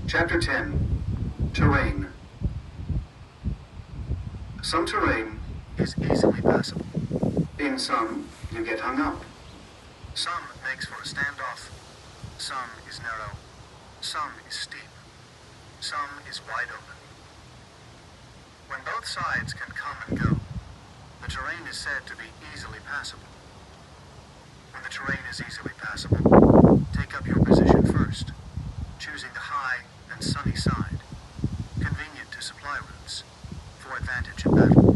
Chapter 10. Terrain. Some terrain is easily passable. In some, you get hung up. Some makes for a standoff. Some is narrow. Some is steep. Some is wide open. When both sides can come and go, the terrain is said to be easily passable. When the terrain is easily passable, take up your position first, choosing the high and sunny side, convenient to supply routes, for advantage in battle.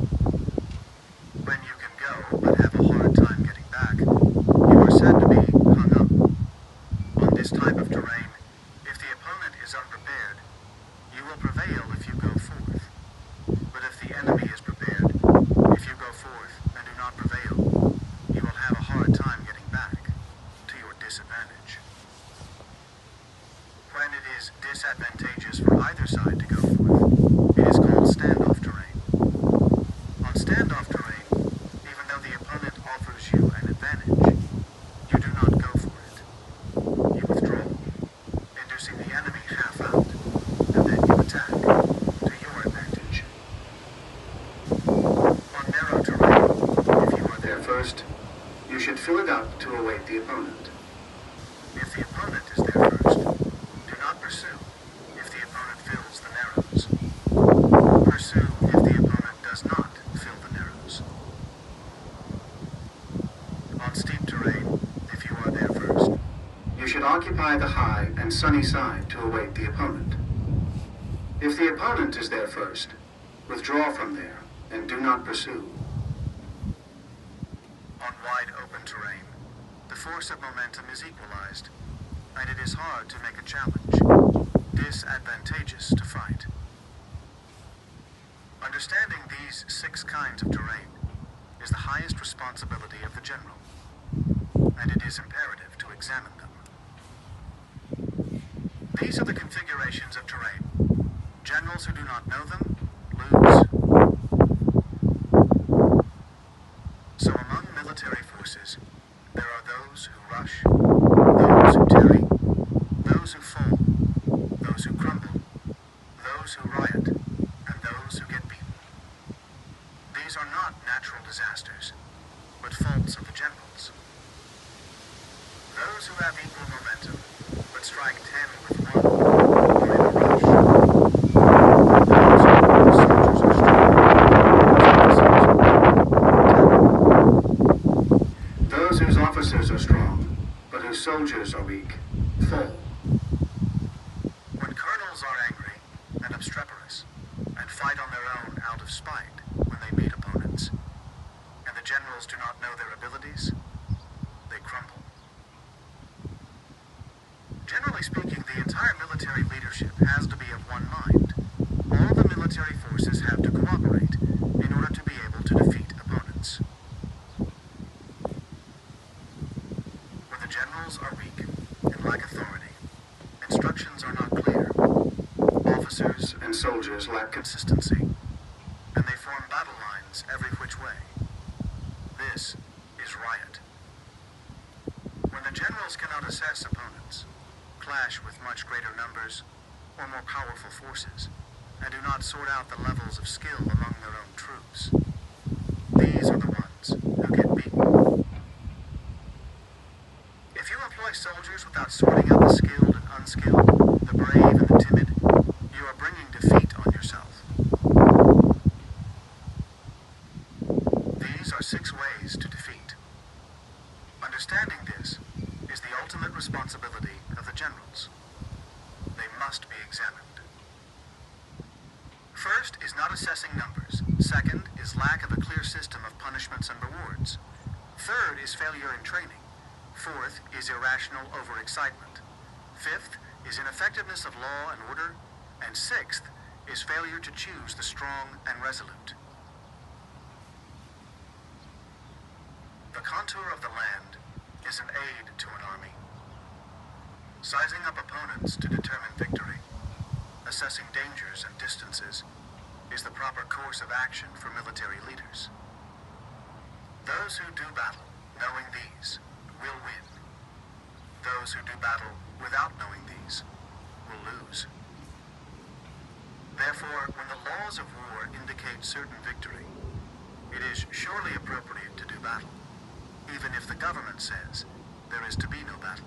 When you can go but have a hard time getting back, you are said to be hung up. On this type of terrain, if the opponent is unprepared, you will prevail if you go forth. But if the enemy is prepared, if you go forth and do not prevail, you will have a hard time getting back, to your disadvantage. When it is disadvantageous for either side to go forth, it is called standoff terrain. On standoff terrain, even though the opponent offers you an advantage, you do not go for it. You withdraw, inducing the enemy half out, and then you attack, to your advantage. On narrow terrain, if you are there first, you should fill it up to await the opponent. If the opponent is there first, do not pursue if the opponent fills the narrows. Pursue if the opponent does not fill the narrows. On steep terrain, if you are there first, you should occupy the high and sunny side to await the opponent. If the opponent is there first, withdraw from there and do not pursue. On wide open terrain, the force of momentum is equalized, and it is hard to make a challenge, disadvantageous to fight. Understanding these 6 kinds of terrain is the highest responsibility of the general, and it is imperative to examine them. These are the configurations of terrain. Generals who do not know them lose. So among military forces, there are those who rush, those who tarry, those who fall, those who crumble, those who riot, and those who get beaten. These are not natural disasters, but faults of the generals. Those who have equal momentum, but strike 10 with 1, are in a rush. Those whose soldiers are strong, those whose officers are strong, but whose soldiers are weak, fall. When colonels are angry and obstreperous, and fight on their own out of spite when they meet opponents, and the generals do not know their abilities, they crumble. Generally speaking, the entire military leadership has to be of one mind. All the military forces have to cooperate in order to be able to defeat opponents. When the generals are weak and lack authority, instructions are not clear, officers and soldiers lack consistency, and they form battle lines every which way. This is riot. When the generals cannot assess opponents, clash with much greater numbers or more powerful forces, and do not sort out the levels of skill among their own troops, these are the ones who get beaten. If you employ soldiers without sorting out the skilled and unskilled, the brave and the timid, you are bringing defeat on yourself. These are 6 ways to defeat. Understanding this is the ultimate responsibility of the generals. They must be examined. First is not assessing numbers. Second is lack of a clear system of punishments and rewards. Third is failure in training. Fourth is irrational overexcitement. Fifth is ineffectiveness of law and order. And sixth is failure to choose the strong and resolute. The contour of the land is an aid to an army. Sizing up opponents to determine victory, assessing dangers and distances, is the proper course of action for military leaders. Those who do battle knowing these will win. Those who do battle without knowing these will lose. Therefore, when the laws of war indicate certain victory, it is surely appropriate to do battle, even if the government says there is to be no battle.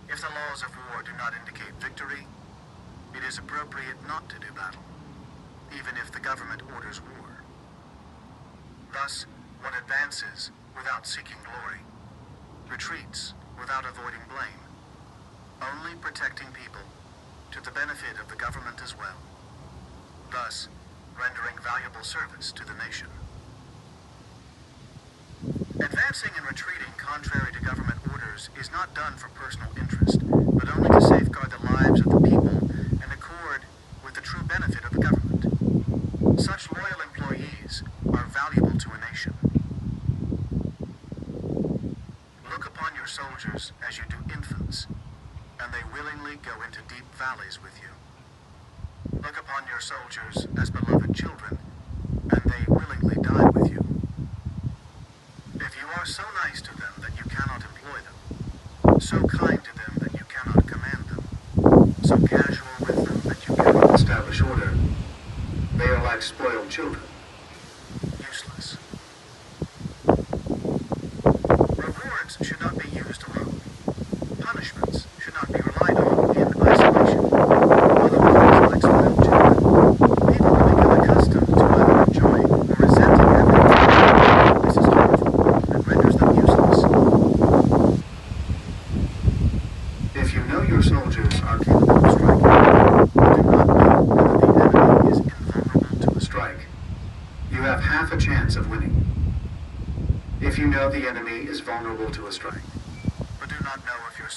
If the laws of war do not indicate victory, it is appropriate not to do battle, even if the government orders war. Thus, one advances without seeking glory, retreats without avoiding blame, only protecting people to the benefit of the government as well, thus rendering valuable service to the nation. Advancing and retreating contrary to government orders is not done for personal interest, but only to safeguard the lives of the people and accord with the true benefit of the government. Such loyal employees are valuable to a nation. Look upon your soldiers as you do infants, and they willingly go into deep valleys with you. Look upon your soldiers as beloved children, and they willingly die with you. If you are so nice to them that you cannot employ them, so kind to them that you cannot command them, so casual with them that you cannot establish order, they are like spoiled children, useless. Rewards should not be used alone. Punishments should not be relied on in isolation. Otherwise, like spoiled children, people will become accustomed to either enjoying or resenting everything. This is harmful and renders them useless. If you know your soldiers are capable of striking, but do not know whether the enemy is invulnerable to a strike, you have half a chance of winning. If you know the enemy is vulnerable to a strike, but do not know if your